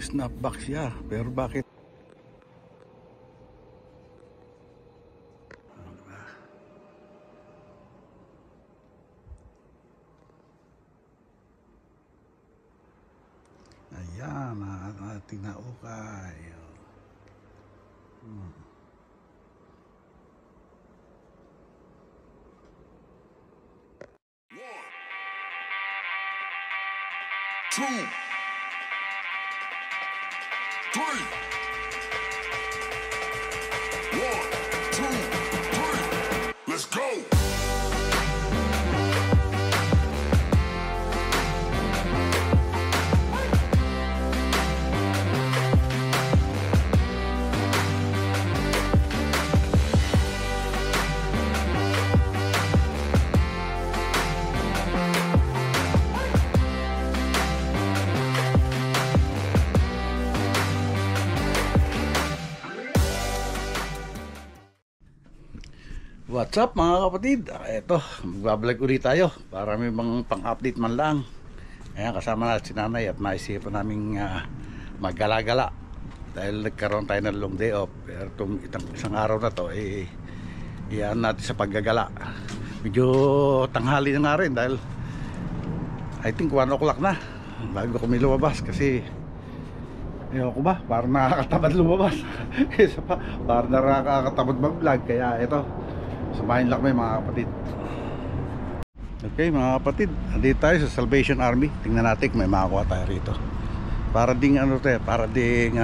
Snapback siya, pero bakit? Ayan, ang ating naukay. Two, three. 1, 2, 3. Let's go. What's up mga kapatid? Eto, magbablog ulit tayo para may mga pang-update man lang. Ayan, kasama natin si nanay at naisipan namin maggala-gala dahil nagkaroon tayo ng long day off. Pero itong isang araw na to iyan natin sa paggagala. Medyo tanghali na nga rin dahil I think 1 o'clock na bago kami lumabas kasi ewan ko ba, parang nakakatamad lumabas. Isa pa, parang nakakatamad mag-vlog. Kaya ito, samahin lang kami mga kapatid. Okay mga kapatid, andito tayo sa Salvation Army. Tingnan natin kung may makakuha tayo rito. Para ding ano tayo, para ding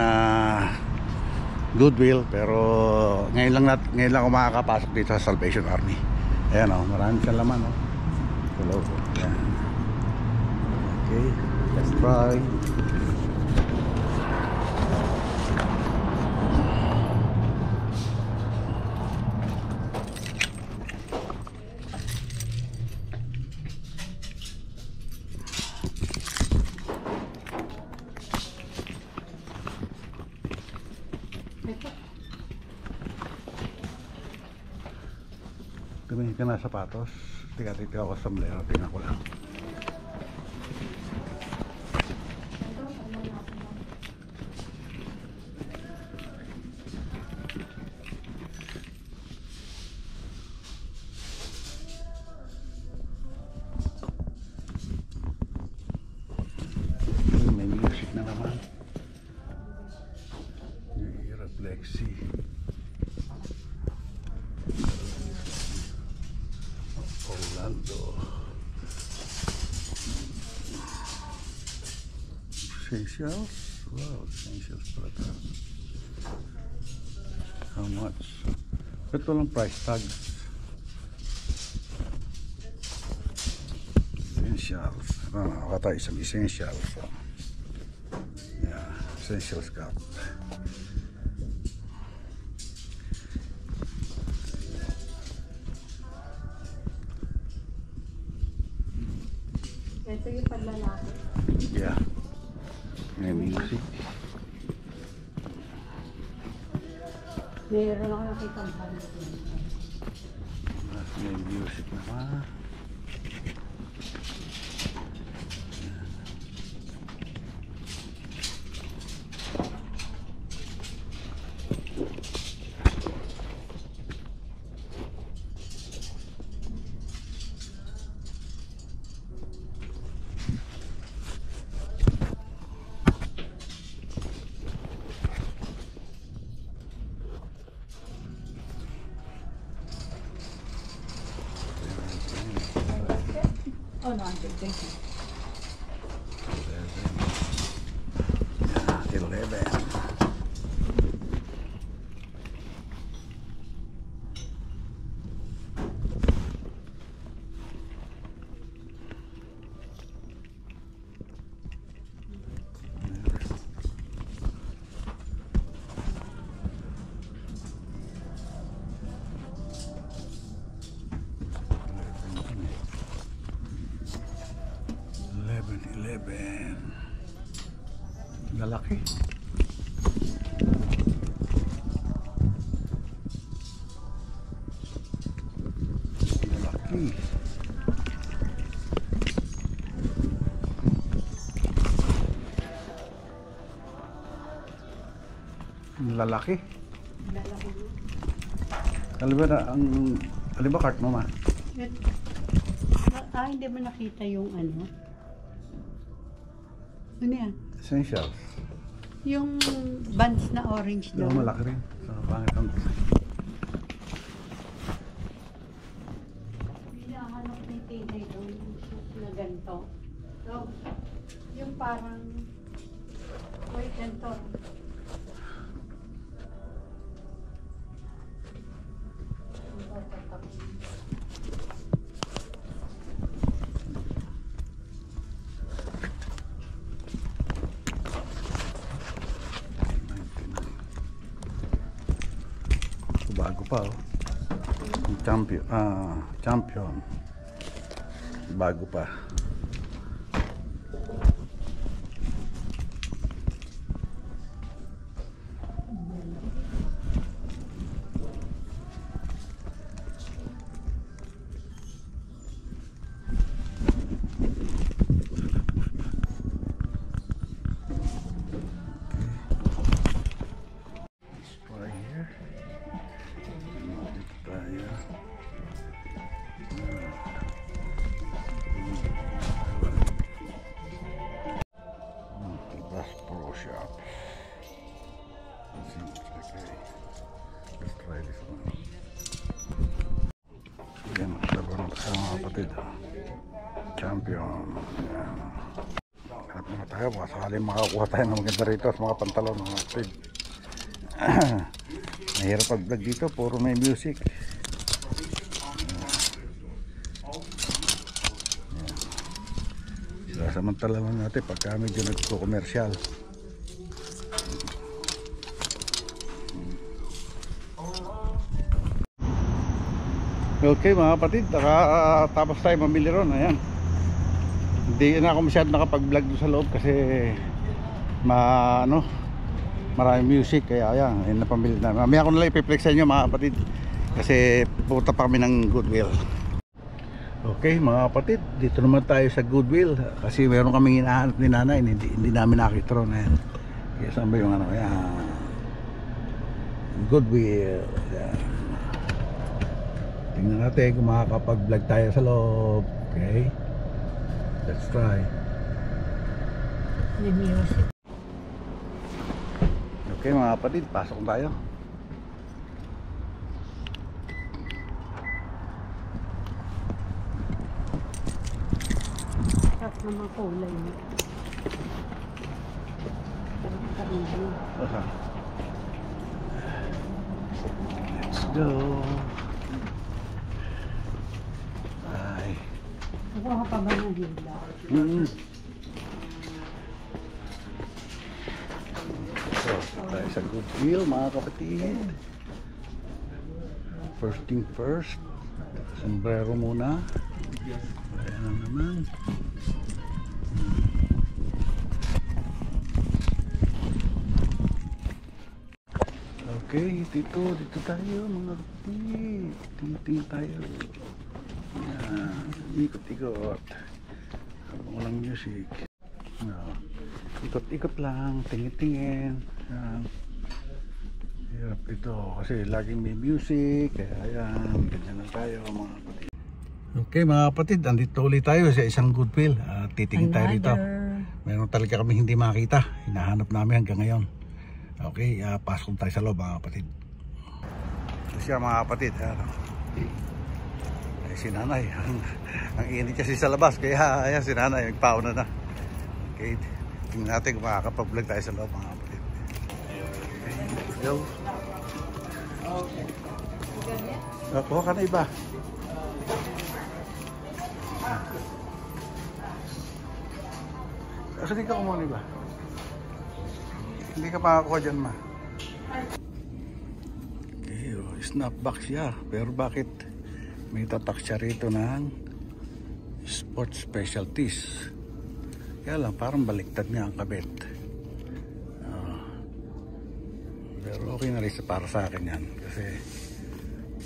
goodwill. Pero ngayon lang ako makakapasok dito sa Salvation Army. Ayan o, maraming siyang laman o. Hello. Ayan. Okay, let's try. Tumingin ka na sapatos. Tiga-tiga ako sa sombrero. Tingnan ko lang. May music na naman. Yung Reflexi. Essentials? Wow, essentials pala ito. How much? Ito lang price tag. Essentials. Nakakatay isang essentials. Yeah, essentials cup. Ito yung paglalaki. Yeah. May music. Meron ako nakita ang band. May music naman. Oh no, thank you. 11. Lalaki. Lalaki. Lalaki. Lalaki. Alam ba cart mo ma? Hindi mo nakita yung ano? Ano yan? Essentials. Yung buns na orange daw. Oo, malaki rin. So, pangit ang Hinahanap ni Tina yung shoes na ganito. So, yung parang wait, ganito. bago pa oh. Champion. Bago pa. Champion. Hanap naman tayo, baka sakaling makakuha tayo ng maganda rito sa mga pantalon mga kapatid. Mahirap pag-vlog dito, puro may music. Samantala lang natin pagka medyo nagko-commercial. Okay mga kapatid, tapos tayo mamili ron. Ayan, hindi na ako masyadong nakapag-vlog doon sa loob kasi maraming music, kaya ayan, ayun na pamili na. Mamaya ko nalang ipiplex sa inyo mga kapatid kasi pupunta pa kami ng Goodwill. Okay mga kapatid, dito naman tayo sa Goodwill kasi meron kaming hinahanap ni nanay, hindi namin nakita ron. Ayan, kaya saan ba yung ano, ayan, Goodwill. Ayan, tingnan natin kung makakapag-vlog tayo sa loob. Okay, let's try. May music. Okay mga kapatid, pasok tayo. Sarap na mga kulay niya. Let's go. Bye. Nakuha pa ba ng hila? So, tayo sa Goodwill mga kapatid. First thing first, sombrero muna. Ayan na naman. Okay, dito tayo mga kapatid. Tingin tayo. Ayan, ikot-ikot. Habang walang music. Ikot-ikot lang, tingin-tingin. Ayan. Hirap ito kasi laging may music. Kaya ayan, ganyan lang tayo mga kapatid. Okay mga kapatid, andito ulit tayo sa isang Goodwill. Titingin tayo rito. Meron talaga kami hindi makita. Hinahanap namin hanggang ngayon. Okay, pasok tayo sa loob mga kapatid. Ito siya mga kapatid. Ay, si nanay. Ang init kasi sa labas. Kaya ayan, si nanay nagpauna na. Okay, tingnan natin kung makakapag-vlog tayo sa loob mga kapatid. Okay, let's go. Kuha ka na iba. Kasi hindi ka kumuha iba. Hindi ka makakuha dyan ma. Okay, snapback siya. Pero bakit may tatak siya rito ng sports specialties? Kaya lang parang baliktad niya ang kabit. Pero okay na rin para sa akin yan. Kasi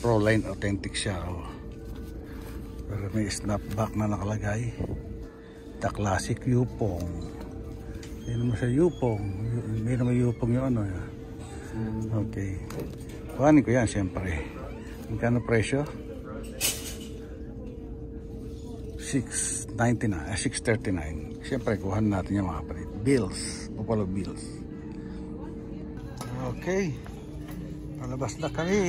Proline authentic siya. Pero may snapback na nakalagay. The Classic Yupong. Hindi naman sa Yupong. Hindi naman Yupong yung ano. Okay. Kuhanin ko yan siyempre. Magkano presyo? 6.99, 6.39. Siyempre kuhanin natin yung mga kapatid. Bills. Buffalo Bills. Okay. Palabas na kami.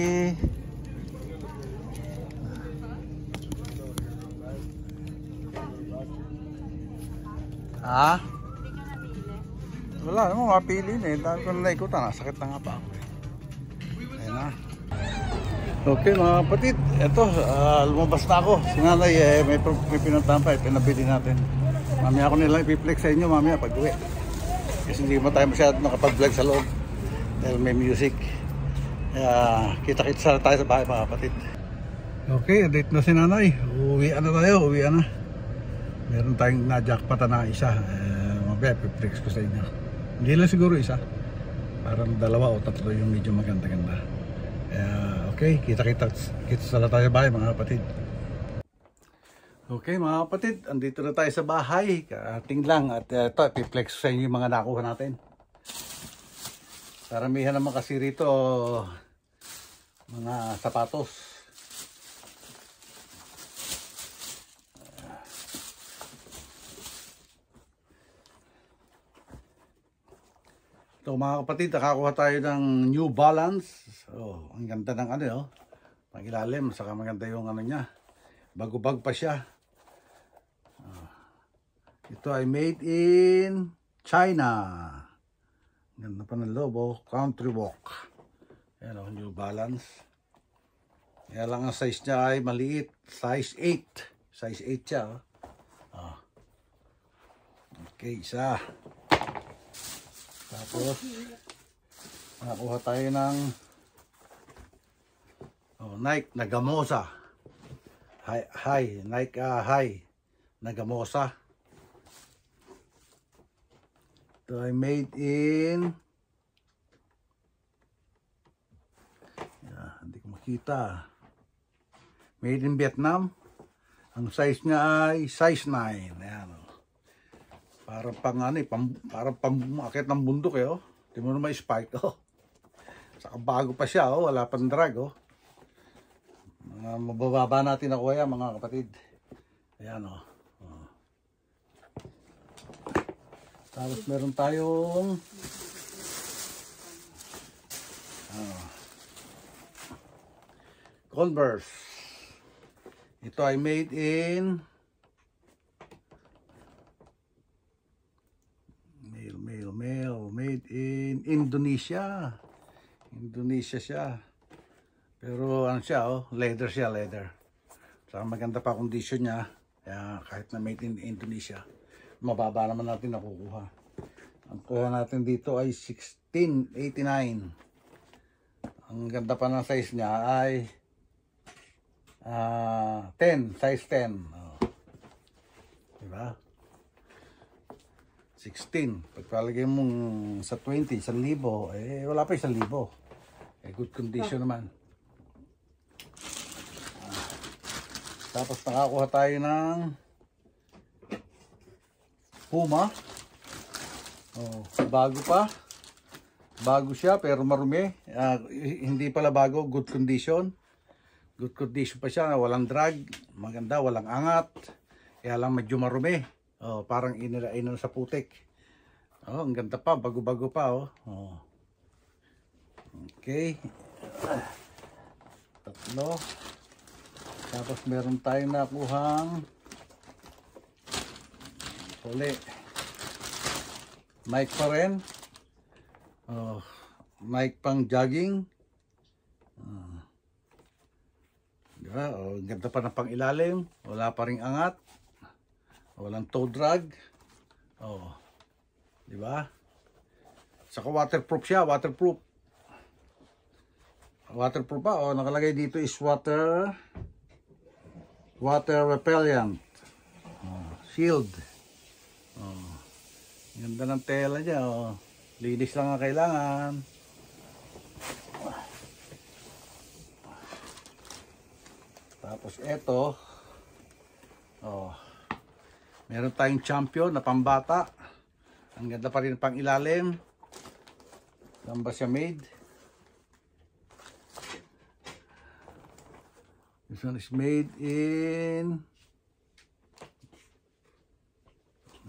Ah? Wala naman mapili na eh. Dahil ko na naikutan. Sakit na nga pa ako eh. Ayan na. Okay mga kapatid. Ito, lumabas na ako. Si nanay may pinuntahan pa. Pinabili natin. Mamaya ako nilang ipiplex sa inyo mamaya pag uwi. Kasi hindi mo tayo masyado nakapag-vlog sa loob. Dahil may music. Kita-kita tayo sa bahay mga kapatid. Okay, date na si nanay. Uwian na tayo. Uwian na. Meron tayong na-jackpot na isa. Mabaya, piplex ko sa inyo. Hindi lang siguro isa. Parang 2 o 3 yung medyo maganda-ganda. Okay, kita-kita sa tayo bahay mga kapatid. Okay mga kapatid, andito na tayo sa bahay. Karating lang at ito, piplex ko sa inyo yung mga nakuha natin. Karamihan naman kasi rito mga sapatos. So mga kapatid, nakakuha tayo ng New Balance. Oh, ang ganda ng ano, oh. Pangilalim, saka maganda yung ano niya. Bago-bag pa siya. Ito ay made in China. Ganda pa ng logo, Country Walk. Ayan, oh, New Balance. Kaya lang ang size niya ay maliit, size 8. Size 8 siya, oh. Oh. Okay, isa. Tapos, nakakuha tayo ng Nike Nagamosa. Nike High Nagamosa. Ito ay made in hindi ko makita. Made in Vietnam. Ang size niya ay size 9. Ayan. Parang pang ano eh, parang pang-akit ng bundok eh, oh. Hindi mo na may spike, oh. Saka bago pa siya, oh. Wala pang drag, oh. Mabababa natin na kuya, mga kapatid. Ayan, oh. Oh. Tapos meron tayong Converse. Ito ay made in made in Indonesia. Indonesia siya. Pero ano siya, oh, leather siya, leather. Saka maganda pa condition niya. Kaya kahit na made in Indonesia, mababa naman natin nakukuha. Ang kuha natin dito ay 1689. Ang ganda pa ng size niya ay 10, size 10. Oh. Diba? 16. Pagpalagay mong sa 20, 1,000, eh wala pa 1,000. Eh good condition naman. Tapos nakakuha tayo ng Puma. Oh, bago pa. Bago siya pero marumi. Hindi pala bago, good condition. Good condition pa siya, walang drag, maganda, walang angat. Kaya lang medyo marumi. Oh, parang inila sa putik. Oh, ang ganda pa, bago-bago pa, oh. Oh. Okay. 3. Tapos meron tayong nakuhang uli. Nike pa rin. Oh, Nike pang jogging. Diba? Oh, ang ganda pa ng pang ilalim. Wala pa ring angat. Walang toe drag. Oh. Di ba? Saka waterproof siya, waterproof. Waterproof ba? Oh, nakalagay dito is water repellent. Oh, shield. Oh. Ganda ng tela niya, oh. Linis lang ang kailangan. Tapos eto. Oh. Meron tayong champion na pambata. Ang ganda pa rin pang ilalim. Saan ba siya made? This one is made in...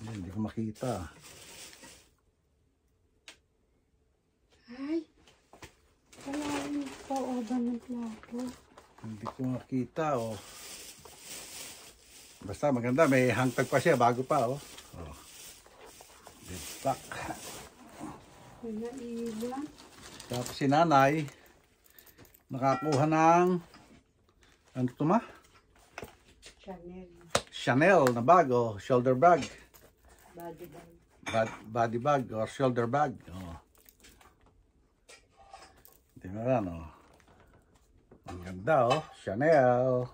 Hindi ko makita. Ay, wala rin po o ba ng plato? Hindi ko makita, oh. Basta maganda, may hangtag pa siya, bago pa, oh. Oh. Back. May naiwan. Tapos si nanay, nakakuha ng, ano ito ma? Chanel. Chanel na bag, oh. Shoulder bag. Body bag. Body bag or shoulder bag. Oh. Tingnan, oh. Ang ganda, oh. Chanel.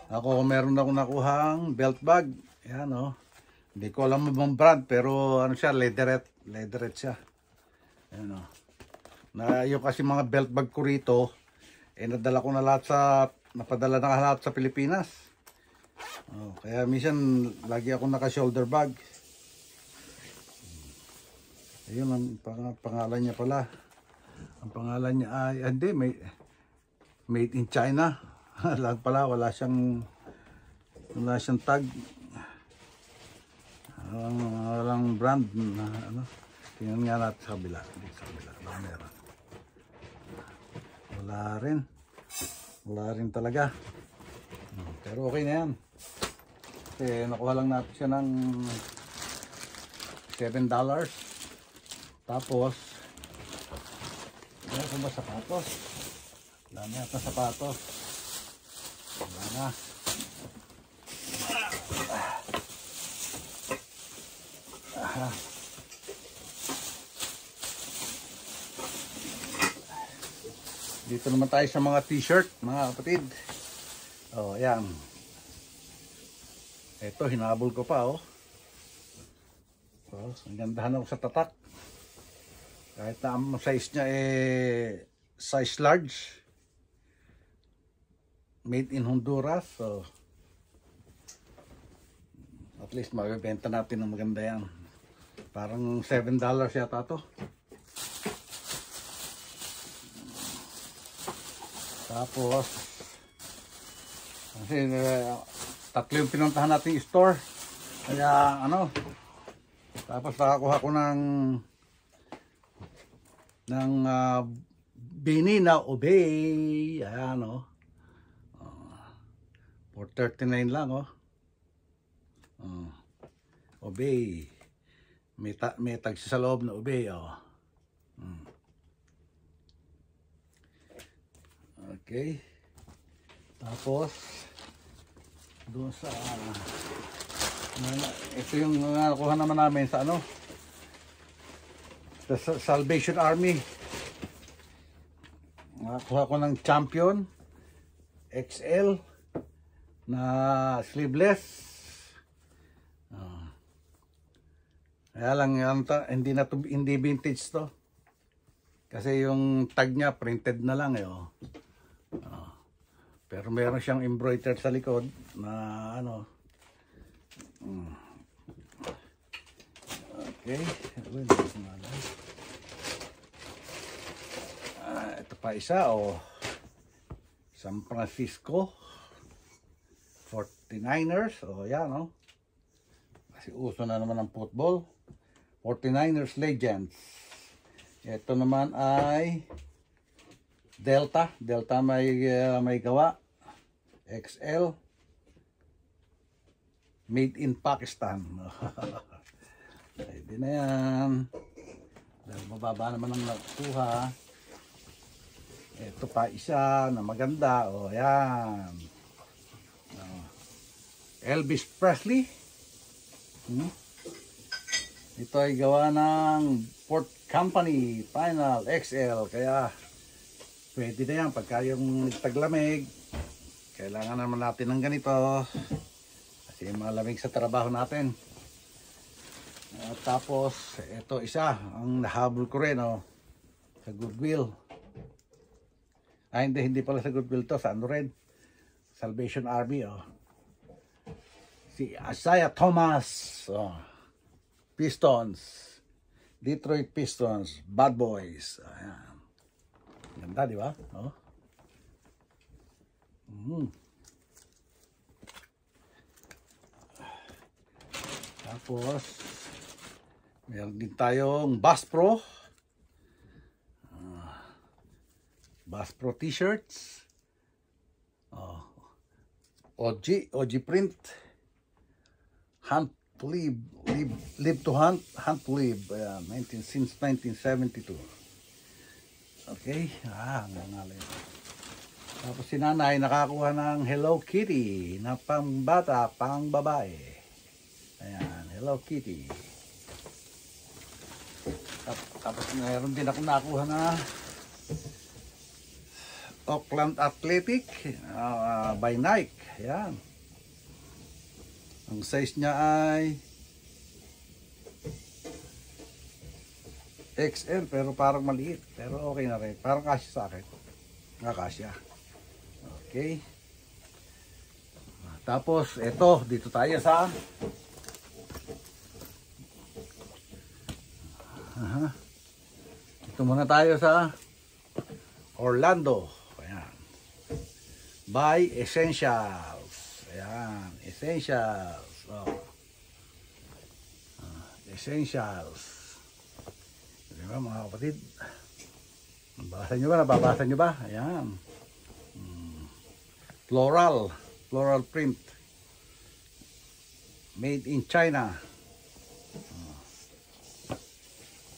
Ako, meron ako nakuhang belt bag. Yan, oh. Hindi ko alam ang brand, pero ano siya, leatherette siya. Yan, oh. Yung kasi mga belt bag ko rito, nadala ko na lahat napadala na lahat sa Pilipinas. Oh, kaya minsan, lagi ako naka-shoulder bag. Ayun, ang pangalan niya pala. Ang pangalan niya ay, hindi, made in China. Lang pala, wala siyang tag. Walang brand na ano. Tingnan nga natin sa kabila. Dito sa kabila. Baka meron. Wala rin talaga. Pero okay na yan. Kasi nakuha lang natin siya ng $7. Tapos, meron ba sapatos? Dami at na sapatos. Wala na. Dito naman tayo sa mga t-shirt, mga kapatid. Oh, ayan. Ito, hinabol ko pa, oh. Oh, ang gandahan ako sa tatak. Kahit na ang size niya size large. Made in Honduras, so at least mabibenta natin ng maganda yan. Parang $7 yata to. Tapos kasi tatlo yung pinuntahan nating store, kaya ano, tapos nakakuha ko ng bini na Obey. Ayan, oh. For $39 lang, oh. Obey. May tag sa loob na Obey, oh. Okay. Tapos doon sa ito yung nakuha naman namin sa ano, sa Salvation Army. Nakakuha ko ng Champion XL na sleeveless. Kaya lang hindi vintage to. Kasi yung tag niya printed na lang, oh. Pero meron siyang embroidered sa likod na ano. Okay. Ito pa isa, oh. San Francisco 49ers. Oh, yan, oh. Kasi uso na naman ang football. 49ers Legends. Ito naman ay Delta may gawa. XL. Made in Pakistan. Pwede na yan. Dahil mababa naman ang nakuha. Ito pa isa na maganda. O, yan. Elvis Presley. Ito ay gawa ng Ford Company Final XL. Kaya pwede na yan pagka yung taglamig. Kailangan naman natin ng ganito. Kasi malamig sa trabaho natin. Tapos ito isa ang nahabol ko rin, oh, sa Goodwill. Hindi pala sa Goodwill to, sa ano rin, Salvation Army, oh. Si Isaiah Thomas, oh. Pistons, Detroit Pistons, Bad Boys. Ayan. Ganda, di ba? Oh. Tapos, meron din tayong Bass Pro. Bass Pro t-shirts. OG print. Hunt to live to hunt to live. Since 1972. Okay, ang ngalan. Tapos si nanay nakakuha ng Hello Kitty na pang bata, pang babae. Ayan, Hello Kitty. Tapos mayroon din ako nakuha na Oakland Athletic by Nike. Ayan. Ang size niya ay XL pero parang maliit. Pero okay na rin. Parang kasya sa akin. Nakasya. Okay. Tapos ito, dito tayo sa Dito muna tayo sa Orlando. Ayan. By Essentials. Ayan. Essentials. Essentials. Diba mga kapatid? Nabasa nyo ba? Nababasa nyo ba? Ayan. Floral print. Made in China.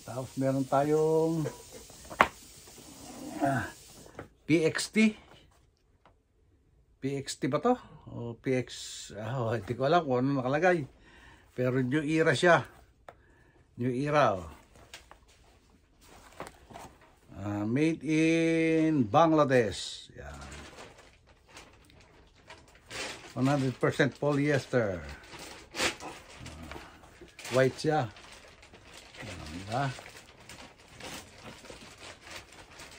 Tapos meron tayong PXT. PXT ba to? O PX, hindi ko alam kung ano nakalagay. Pero new era siya. New era. Made in Bangladesh. Yan. 100% polyester. White siya. Diba?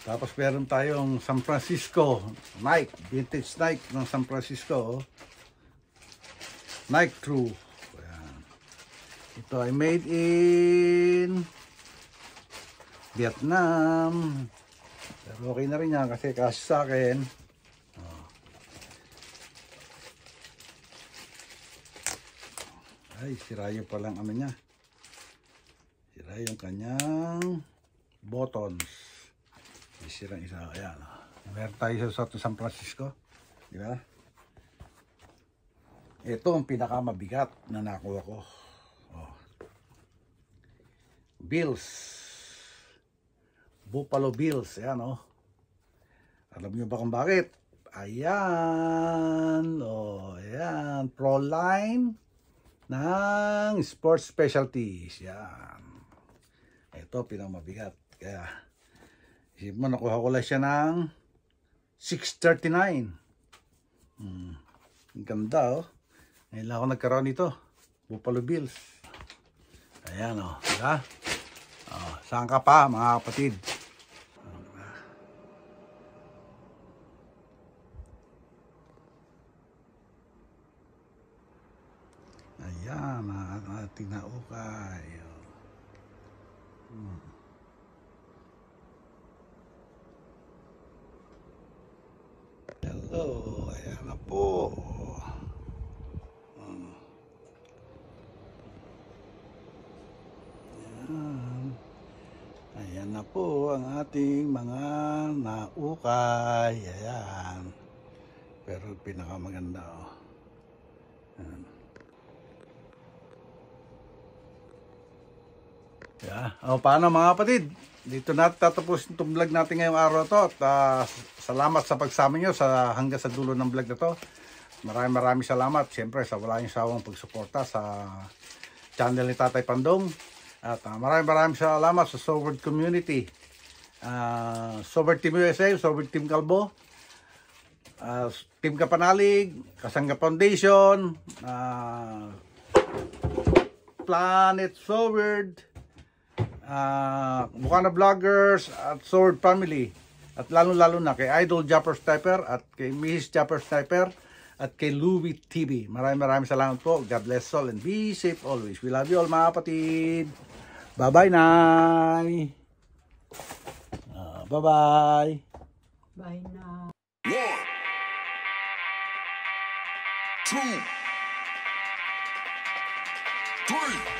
Tapos meron tayong San Francisco Nike, vintage Nike ng San Francisco. Nike True. Ayan. Ito ay made in Vietnam. Pero okay na rin yan kasi kasi sa akin. Ay, sira yung palang ano niya. Sira yung kanyang buttons. Sira isa. Ayan. Meron tayo sa San Francisco. Di ba? Ito ang pinakamabigat na nakuha ko. Bills. Buffalo Bills. Ayan o. Alam niyo ba kung bakit? Ayan. Ayan. Pro-line ng sports specialties. Yan. Ito pinakamabigat. Kaya isip mo, nakuha ko lang siya ng $639. Ang ganda Ngayon lang ako nagkaroon nito. Buffalo Bills. Ayan diba? Saan ka pa mga kapatid? Ayan, ang ating naukay. Hello, ayan na po. Ayan na po ang ating mga naukay. Ayan. Pero pinakamaganda Ayan. Paano mga kapatid? Dito natin tatapos itong vlog natin ngayong araw to. At salamat sa pagsama nyo hanggang sa dulo ng vlog na to. Maraming salamat. Siyempre sa wala yung sawang pagsuporta sa channel ni Tatay Pandong. At maraming salamat sa Sobert Community. Sobert Team USA, Sobert Team Kalbo, Team Kapanalig, Kasangga Foundation, Planet Sobert, Bukana Vloggers at Sword Family, at lalo na kay Idol Japper Sniper at kay Mrs. Japper Sniper at kay Louie TV. Maraming salamat po. God bless all and be safe always. We love you all mga kapatid. Bye bye Nay. Bye bye. Bye na. 1, two, three.